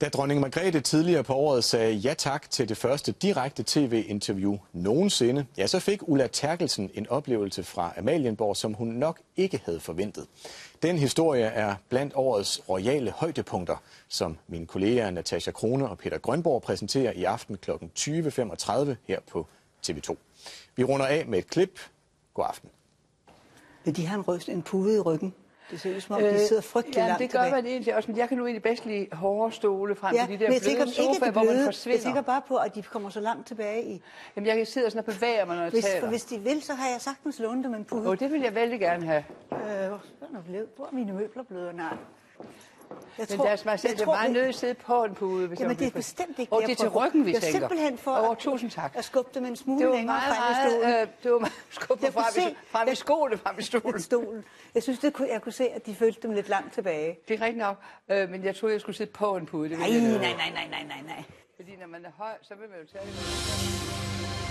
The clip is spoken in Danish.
Da dronning Margrethe tidligere på året sagde ja tak til det første direkte tv-interview nogensinde, ja, så fik Ulla Terkelsen en oplevelse fra Amalienborg, som hun nok ikke havde forventet. Den historie er blandt årets royale højdepunkter, som mine kolleger Natasja Crone og Peter Grønborg præsenterer i aften kl. 20.35 her på TV2. Vi runder af med et klip. God aften. Vil de have en pude i ryggen? Det ser ud som om, de sidder frygtelig langt det gør man egentlig også, men jeg kan nu egentlig bedst lide hårde stole frem ja, for de der bløde sofaer, hvor man forsvinder. Jeg tænker bare på, at de kommer så langt tilbage i. Jamen, jeg kan sidde og sådan og bevæge mig, når jeg taler. For hvis de vil, så har jeg sagtens lånt dem en pude. Det vil jeg vældig gerne have. Hvor er mine møbler blevet? Nej. Men deres majestæt, det er meget nødt til at sidde på en pude. Hvis jamen, det er bestemt ikke det. Og det er til ryggen, vi tænker. Det er simpelthen for tusind tak. At skubbe dem en smule længere frem i stolen. Det var meget skubbe frem i skoene, frem i stolen. Jeg synes, jeg kunne se, at de følte dem lidt langt tilbage. Det er rigtigt nok, men jeg troede, jeg skulle sidde på en pude. Nej. Fordi når man er høj, så vil man jo tage det.